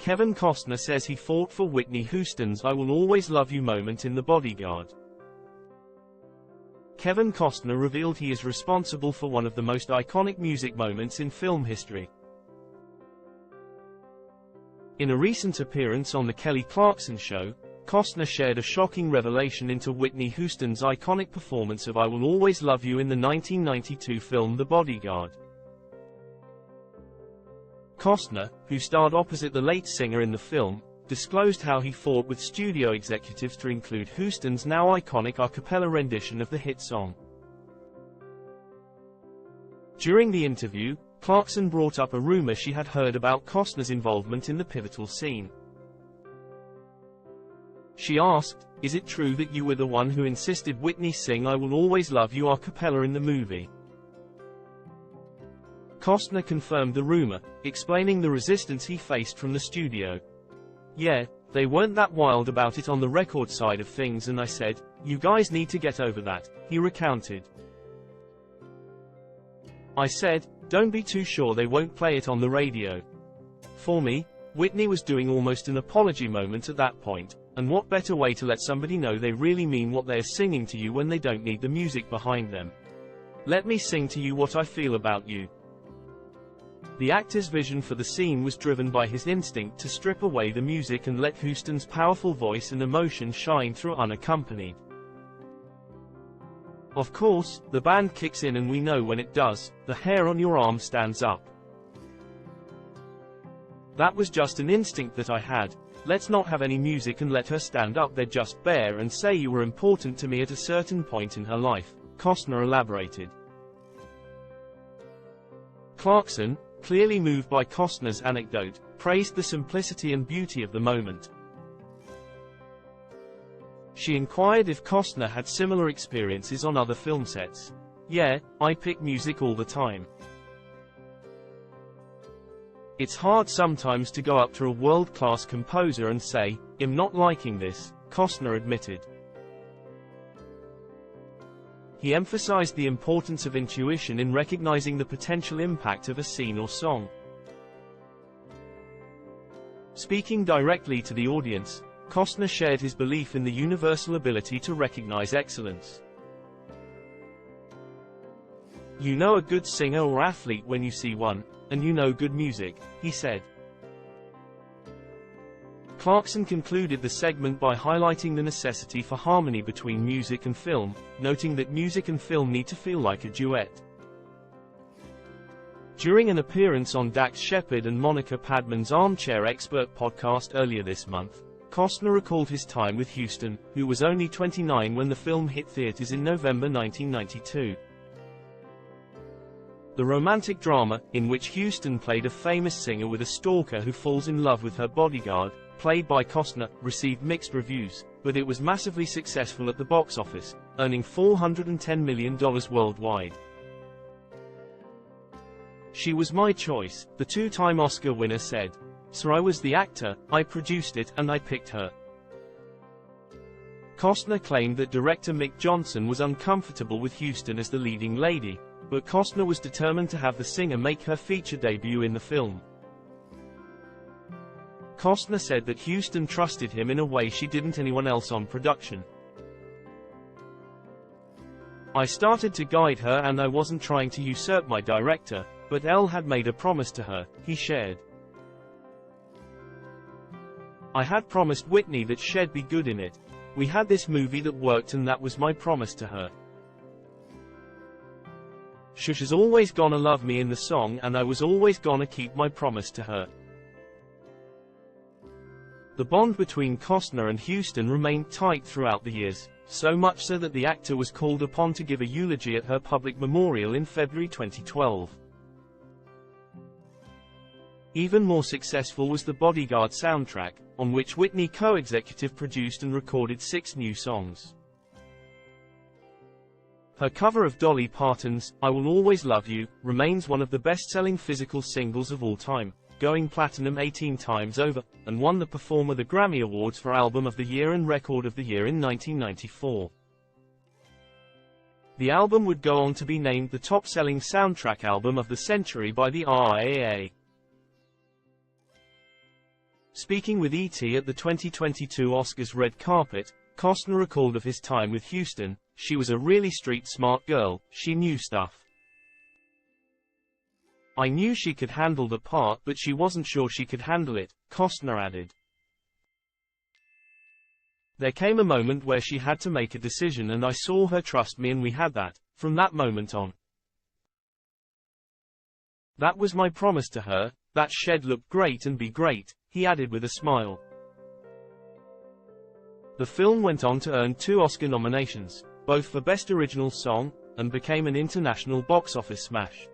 Kevin Costner says he fought for Whitney Houston's "I Will Always Love You" moment in The Bodyguard. Kevin Costner revealed he is responsible for one of the most iconic music moments in film history. In a recent appearance on The Kelly Clarkson Show, Costner shared a shocking revelation into Whitney Houston's iconic performance of "I Will Always Love You" in the 1992 film The Bodyguard. Costner, who starred opposite the late singer in the film, disclosed how he fought with studio executives to include Houston's now iconic a cappella rendition of the hit song. During the interview, Clarkson brought up a rumor she had heard about Costner's involvement in the pivotal scene. She asked, "Is it true that you were the one who insisted Whitney sing 'I Will Always Love You' a cappella in the movie?" Costner confirmed the rumor, explaining the resistance he faced from the studio. "Yeah, they weren't that wild about it on the record side of things, and I said, 'You guys need to get over that,'" he recounted. "I said, 'Don't be too sure they won't play it on the radio.' For me, Whitney was doing almost an apology moment at that point, and what better way to let somebody know they really mean what they're singing to you when they don't need the music behind them. Let me sing to you what I feel about you." The actor's vision for the scene was driven by his instinct to strip away the music and let Houston's powerful voice and emotion shine through unaccompanied. Of course, the band kicks in and we know when it does, the hair on your arm stands up. That was just an instinct that I had. Let's not have any music and let her stand up there just bare and say you were important to me at a certain point in her life, Costner elaborated. Clarkson, clearly moved by Costner's anecdote, praised the simplicity and beauty of the moment. She inquired if Costner had similar experiences on other film sets. "Yeah, I pick music all the time. It's hard sometimes to go up to a world-class composer and say, 'I'm not liking this,'" Costner admitted. He emphasized the importance of intuition in recognizing the potential impact of a scene or song. Speaking directly to the audience, Costner shared his belief in the universal ability to recognize excellence. "You know a good singer or athlete when you see one, and you know good music," he said. Clarkson concluded the segment by highlighting the necessity for harmony between music and film, noting that music and film need to feel like a duet. During an appearance on Dax Shepard and Monica Padman's Armchair Expert podcast earlier this month, Costner recalled his time with Houston, who was only 29 when the film hit theaters in November 1992. The romantic drama, in which Houston played a famous singer with a stalker who falls in love with her bodyguard, played by Costner, received mixed reviews, but it was massively successful at the box office, earning $410 million worldwide. "She was my choice," the two-time Oscar winner said. "So I was the actor, I produced it, and I picked her." Costner claimed that director Mick Johnson was uncomfortable with Houston as the leading lady, but Costner was determined to have the singer make her feature debut in the film. Costner said that Houston trusted him in a way she didn't anyone else on production. "I started to guide her and I wasn't trying to usurp my director, but Elle had made a promise to her," he shared. "I had promised Whitney that she'd be good in it. We had this movie that worked and that was my promise to her. She's always gonna love me in the song and I was always gonna keep my promise to her." The bond between Costner and Houston remained tight throughout the years, so much so that the actor was called upon to give a eulogy at her public memorial in February 2012. Even more successful was the Bodyguard soundtrack, on which Whitney co-executive produced and recorded 6 new songs. Her cover of Dolly Parton's "I Will Always Love You" remains one of the best-selling physical singles of all time, going platinum 18 times over, and won the performer the Grammy Awards for Album of the Year and Record of the Year in 1994. The album would go on to be named the top-selling soundtrack album of the century by the RIAA. Speaking with E.T. at the 2022 Oscars red carpet, Costner recalled of his time with Houston, "She was a really street-smart girl, she knew stuff. I knew she could handle the part but she wasn't sure she could handle it," Costner added. "There came a moment where she had to make a decision and I saw her trust me and we had that, from that moment on. That was my promise to her, that she'd look great and be great," he added with a smile. The film went on to earn 2 Oscar nominations, both for Best Original Song, and became an international box office smash.